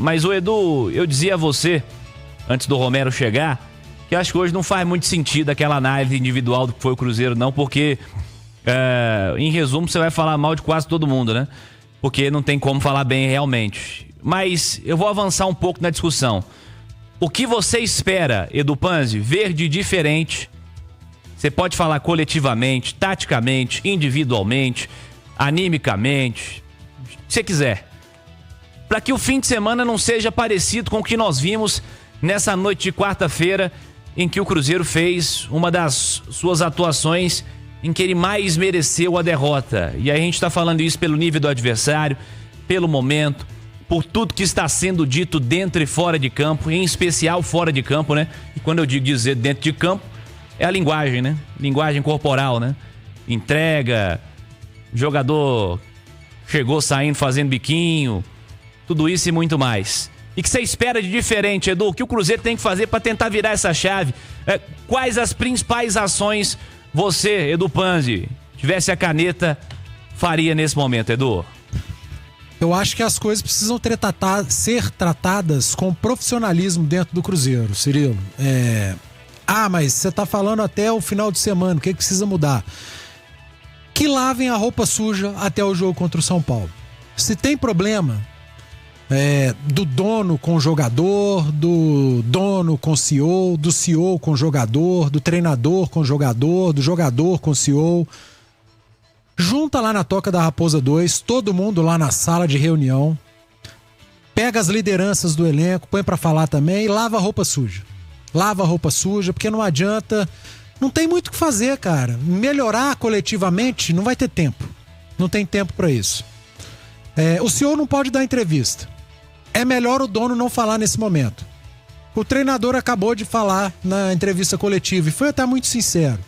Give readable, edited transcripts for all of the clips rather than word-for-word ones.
Mas, o Edu, eu dizia a você, antes do Romero chegar, que acho que hoje não faz muito sentido aquela análise individual do que foi o Cruzeiro, não, porque, em resumo, você vai falar mal de quase todo mundo, né? Porque não tem como falar bem realmente. Mas eu vou avançar um pouco na discussão. O que você espera, Edu Panzi, ver de diferente? Você pode falar coletivamente, taticamente, individualmente, animicamente, o que você quiser. Para que o fim de semana não seja parecido com o que nós vimos nessa noite de quarta-feira, em que o Cruzeiro fez uma das suas atuações em que ele mais mereceu a derrota. E aí a gente está falando isso pelo nível do adversário, pelo momento, por tudo que está sendo dito dentro e fora de campo, em especial fora de campo, né? E quando eu digo dizer dentro de campo, é a linguagem, né? Linguagem corporal, né? Entrega, jogador chegou saindo fazendo biquinho, tudo isso e muito mais. E que você espera de diferente, Edu? O que o Cruzeiro tem que fazer para tentar virar essa chave? Quais as principais ações você, Edu Panzi, tivesse a caneta, faria nesse momento, Edu? Eu acho que as coisas precisam ser tratadas com profissionalismo dentro do Cruzeiro, Cirilo. Mas você tá falando até o final de semana, o que precisa mudar? Que lavem a roupa suja até o jogo contra o São Paulo. Se tem problema do dono com o jogador, do dono com o CEO, do CEO com o jogador, do treinador com o jogador, do jogador com o CEO, junta lá na Toca da Raposa 2, todo mundo lá na sala de reunião, pega as lideranças do elenco, põe pra falar também e lava a roupa suja. Lava a roupa suja, porque não adianta, não tem muito o que fazer, cara. Melhorar coletivamente não vai ter tempo. Não tem tempo pra isso. O CEO não pode dar entrevista. É melhor o dono não falar nesse momento. O treinador acabou de falar na entrevista coletiva e foi até muito sincero.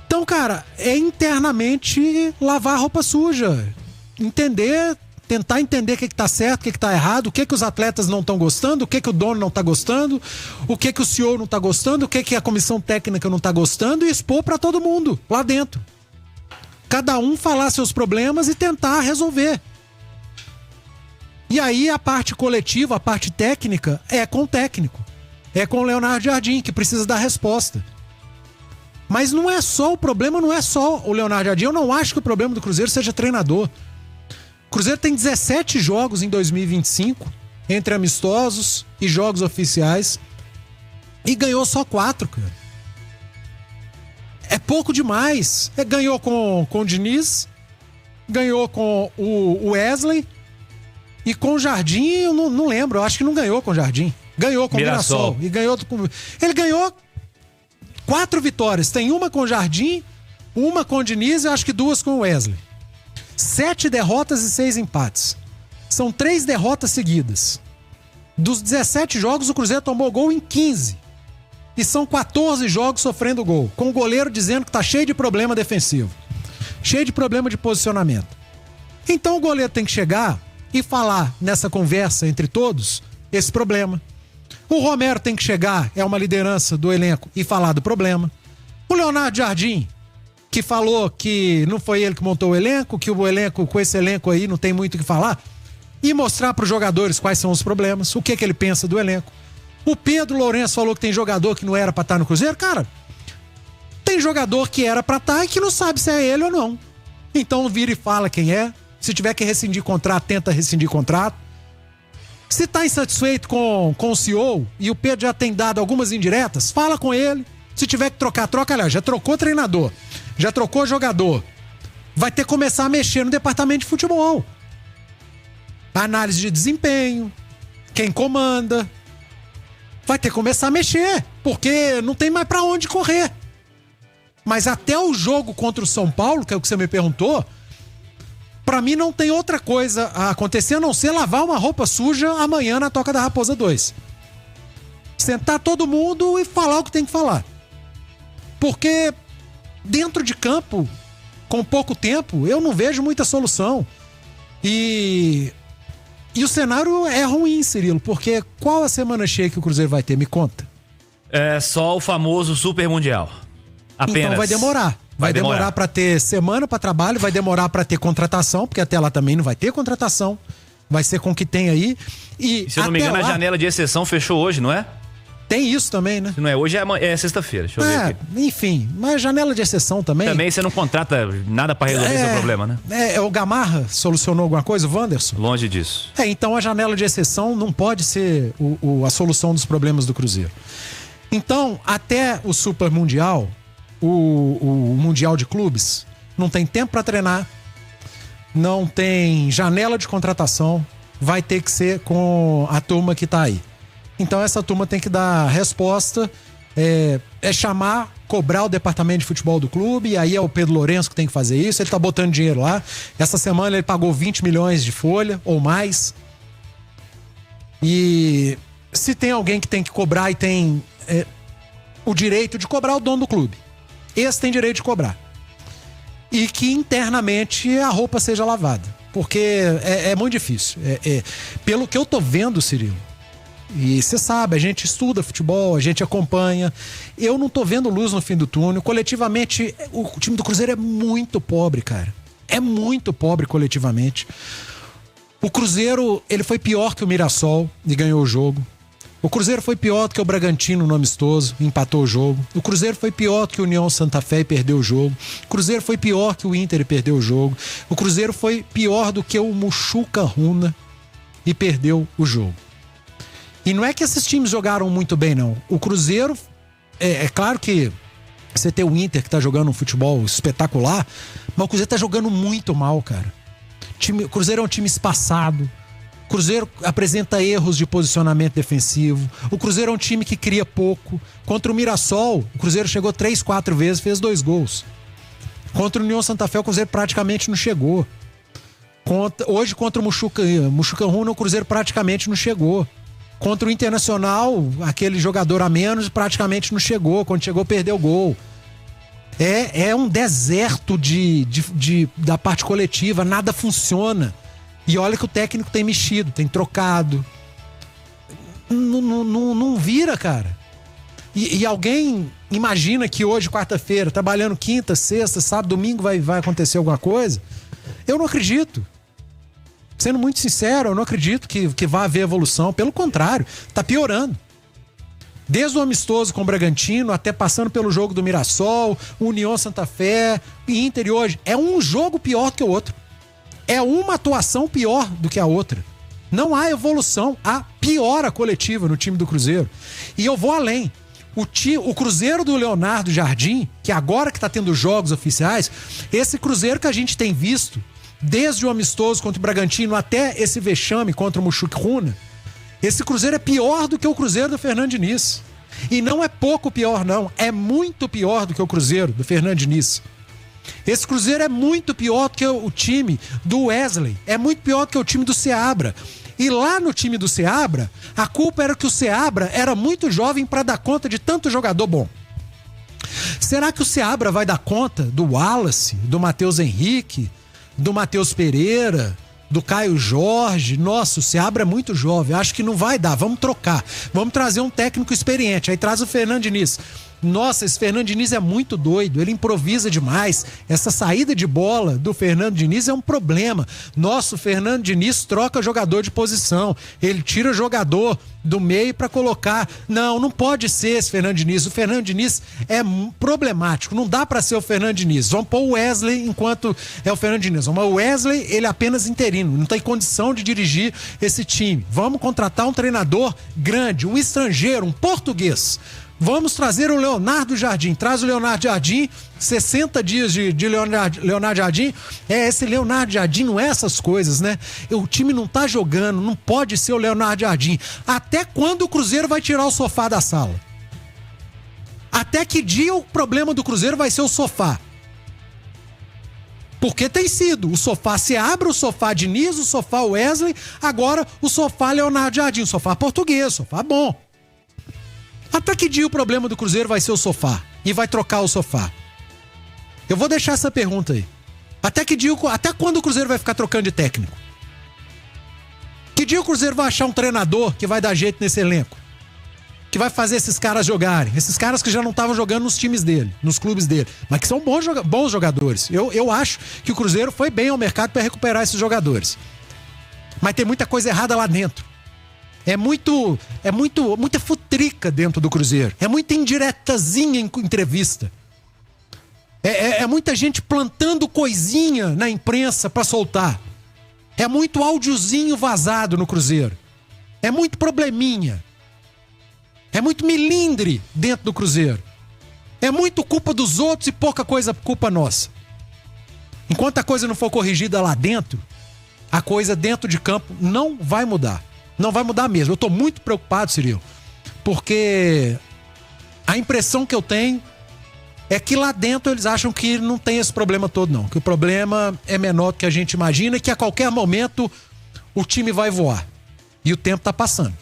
Então, cara, é internamente lavar a roupa suja. Tentar entender o que tá certo, o que tá errado, o que os atletas não estão gostando, o que o dono não tá gostando, o que o CEO não tá gostando, o que a comissão técnica não tá gostando e expor pra todo mundo lá dentro. Cada um falar seus problemas e tentar resolver. E aí a parte coletiva, a parte técnica é com o técnico. É com o Leonardo Jardim, que precisa dar resposta. Mas não é só o problema, não é só o Leonardo Jardim. Eu não acho que o problema do Cruzeiro seja treinador. O Cruzeiro tem 17 jogos em 2025, entre amistosos e jogos oficiais, e ganhou só 4, cara. É pouco demais. Ganhou com o Diniz, ganhou com o Wesley, e com o Jardim, eu não lembro, eu acho que não ganhou com o Jardim. Ganhou com o Mirassol. Ele ganhou 4 vitórias. Tem uma com o Jardim, uma com o Diniz e acho que 2 com o Wesley. 7 derrotas e 6 empates. São 3 derrotas seguidas. Dos 17 jogos, o Cruzeiro tomou gol em 15. E são 14 jogos sofrendo gol. Com o goleiro dizendo que tá cheio de problema defensivo. Cheio de problema de posicionamento. Então o goleiro tem que chegar e falar nessa conversa entre todos esse problema. O Romero tem que chegar, é uma liderança do elenco, e falar do problema. O Leonardo Jardim, que falou que não foi ele que montou o elenco, que o elenco, com esse elenco aí, não tem muito o que falar, e mostrar para os jogadores quais são os problemas, o que ele pensa do elenco. O Pedro Lourenço falou que tem jogador que não era para estar no Cruzeiro. Cara, tem jogador que era para estar e que não sabe se é ele ou não. Então vira e fala quem é. Se tiver que rescindir contrato, tenta rescindir contrato. Se tá insatisfeito com o CEO e o Pedro já tem dado algumas indiretas, fala com ele. Se tiver que trocar, troca. Aliás, já trocou treinador, já trocou jogador. Vai ter que começar a mexer no departamento de futebol. Análise de desempenho, quem comanda. Vai ter que começar a mexer, porque não tem mais pra onde correr. Mas até o jogo contra o São Paulo, que é o que você me perguntou, pra mim não tem outra coisa a acontecer a não ser lavar uma roupa suja amanhã na Toca da Raposa 2. Sentar todo mundo e falar o que tem que falar. Porque dentro de campo, com pouco tempo, eu não vejo muita solução. E o cenário é ruim, Cirilo, porque qual a semana cheia que o Cruzeiro vai ter? Me conta. É só o famoso Super Mundial. Apenas. Então vai demorar. Vai demorar para ter semana para trabalho, vai demorar para ter contratação, porque até lá também não vai ter contratação. Vai ser com o que tem aí. E se eu não me engano, a janela de exceção fechou hoje, não é? Tem isso também, né? Se não é hoje, é sexta-feira. Deixa eu ver aqui. Enfim, mas janela de exceção também. Também você não contrata nada pra resolver seu problema, né? O Gamarra solucionou alguma coisa, o Wanderson? Longe disso. Então a janela de exceção não pode ser a solução dos problemas do Cruzeiro. Então, até o Super Mundial, o Mundial de Clubes, não tem tempo pra treinar, não tem janela de contratação, vai ter que ser com a turma que tá aí. Então essa turma tem que dar resposta, chamar, cobrar o departamento de futebol do clube, e aí é o Pedro Lourenço que tem que fazer isso, ele tá botando dinheiro lá. Essa semana ele pagou 20 milhões de folha, ou mais. E se tem alguém que tem que cobrar e tem o direito de cobrar, o dono do clube. Esse tem direito de cobrar. E que internamente a roupa seja lavada. Porque é muito difícil. Pelo que eu tô vendo, Cirilo, e você sabe, a gente estuda futebol, a gente acompanha. Eu não tô vendo luz no fim do túnel. Coletivamente, o time do Cruzeiro é muito pobre, cara. É muito pobre coletivamente. O Cruzeiro, ele foi pior que o Mirassol e ganhou o jogo. O Cruzeiro foi pior do que o Bragantino no amistoso, empatou o jogo. O Cruzeiro foi pior do que o União Santa Fé e perdeu o jogo. O Cruzeiro foi pior que o Inter e perdeu o jogo. O Cruzeiro foi pior do que o Mushuca Runa e perdeu o jogo. E não é que esses times jogaram muito bem, não. O Cruzeiro, é claro que você tem o Inter que tá jogando um futebol espetacular, mas o Cruzeiro tá jogando muito mal, cara. O Cruzeiro é um time espaçado. O Cruzeiro apresenta erros de posicionamento defensivo. O Cruzeiro é um time que cria pouco. Contra o Mirassol, o Cruzeiro chegou 3, 4 vezes, fez 2 gols. Contra o União Santa Fé, o Cruzeiro praticamente não chegou. Hoje, contra o Mushuca Runa, o Cruzeiro praticamente não chegou. Contra o Internacional, aquele jogador a menos praticamente não chegou. Quando chegou, perdeu o gol. É um deserto da parte coletiva, nada funciona. E olha que o técnico tem mexido, tem trocado. Não vira, cara. E alguém imagina que hoje, quarta-feira, trabalhando quinta, sexta, sábado, domingo, vai acontecer alguma coisa? Eu não acredito. Sendo muito sincero, eu não acredito que vá haver evolução. Pelo contrário, tá piorando. Desde o amistoso com o Bragantino, até passando pelo jogo do Mirassol, União Santa Fé, Inter e hoje. É um jogo pior do que o outro. É uma atuação pior do que a outra. Não há evolução, há piora coletiva no time do Cruzeiro. E eu vou além. O Cruzeiro do Leonardo Jardim, que agora que tá tendo jogos oficiais, esse Cruzeiro que a gente tem visto desde o amistoso contra o Bragantino até esse vexame contra o Mushuca Runa, esse Cruzeiro é pior do que o Cruzeiro do Fernando Diniz. E não é pouco pior, não. É muito pior do que o Cruzeiro do Fernando Diniz. Esse Cruzeiro é muito pior do que o time do Wesley. É muito pior do que o time do Seabra. E lá no time do Seabra, a culpa era que o Seabra era muito jovem para dar conta de tanto jogador bom. Será que o Seabra vai dar conta do Wallace, do Matheus Henrique, do Matheus Pereira, do Caio Jorge? Nossa, o Seabra é muito jovem, acho que não vai dar, vamos trocar, vamos trazer um técnico experiente. Aí traz o Fernando Diniz. Nossa, esse Fernando Diniz é muito doido, ele improvisa demais. Essa saída de bola do Fernando Diniz é um problema. Nossa, o Fernando Diniz troca jogador de posição, ele tira jogador do meio pra colocar. Não pode ser esse Fernando Diniz. O Fernando Diniz é problemático, não dá pra ser o Fernando Diniz. Vamos pôr o Wesley enquanto é o Fernando Diniz. Mas o Wesley, ele é apenas interino, não tem condição de dirigir esse time. Vamos contratar um treinador grande, um estrangeiro, um português. Vamos trazer o Leonardo Jardim. Traz o Leonardo Jardim, 60 dias de Leonardo Jardim. Esse Leonardo Jardim não é essas coisas, né? O time não tá jogando, não pode ser o Leonardo Jardim. Até quando o Cruzeiro vai tirar o sofá da sala? Até que dia o problema do Cruzeiro vai ser o sofá? Porque tem sido. O sofá se abre, o sofá Diniz, o sofá Wesley, agora o sofá Leonardo Jardim, o sofá português, o sofá bom. Até que dia o problema do Cruzeiro vai ser o sofá? E vai trocar o sofá? Eu vou deixar essa pergunta aí. Até quando o Cruzeiro vai ficar trocando de técnico? Que dia o Cruzeiro vai achar um treinador que vai dar jeito nesse elenco? Que vai fazer esses caras jogarem? Esses caras que já não estavam jogando nos times dele, nos clubes dele, mas que são bons jogadores. Eu acho que o Cruzeiro foi bem ao mercado para recuperar esses jogadores. Mas tem muita coisa errada lá dentro. Muita futrica dentro do Cruzeiro. É muita indiretazinha em entrevista. É muita gente plantando coisinha na imprensa pra soltar. É muito áudiozinho vazado no Cruzeiro. É muito probleminha. É muito milindre dentro do Cruzeiro. É muito culpa dos outros e pouca coisa culpa nossa. Enquanto a coisa não for corrigida lá dentro, a coisa dentro de campo não vai mudar. Não vai mudar mesmo. Eu tô muito preocupado, Cirilo, porque a impressão que eu tenho é que lá dentro eles acham que não tem esse problema todo, não. Que o problema é menor do que a gente imagina e que a qualquer momento o time vai voar. E o tempo tá passando.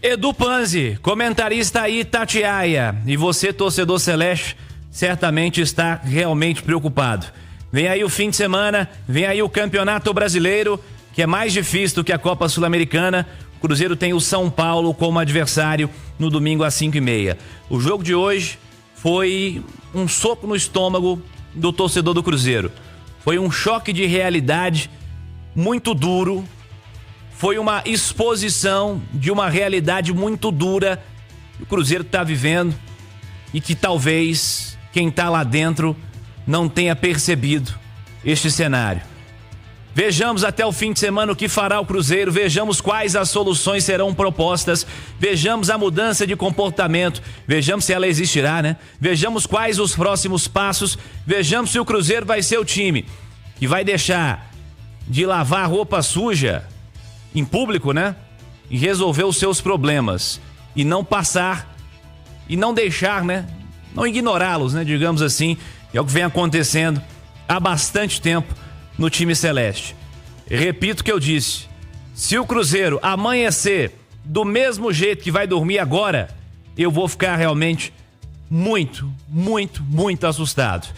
Edu Panzi, comentarista aí, Itatiaia. E você, torcedor celeste, certamente está realmente preocupado. Vem aí o fim de semana, vem aí o Campeonato Brasileiro, que é mais difícil do que a Copa Sul-Americana. O Cruzeiro tem o São Paulo como adversário no domingo às 5h30. O jogo de hoje foi um soco no estômago do torcedor do Cruzeiro. Foi um choque de realidade muito duro. Foi uma exposição de uma realidade muito dura que o Cruzeiro está vivendo e que talvez quem está lá dentro não tenha percebido este cenário. Vejamos até o fim de semana o que fará o Cruzeiro, vejamos quais as soluções serão propostas, vejamos a mudança de comportamento, vejamos se ela existirá, né? Vejamos quais os próximos passos, vejamos se o Cruzeiro vai ser o time que vai deixar de lavar roupa suja em público, né? E resolver os seus problemas e não passar e não deixar, né? Não ignorá-los, né? Digamos assim, é o que vem acontecendo há bastante tempo no time celeste. Repito o que eu disse: se o Cruzeiro amanhecer do mesmo jeito que vai dormir agora, eu vou ficar realmente muito assustado.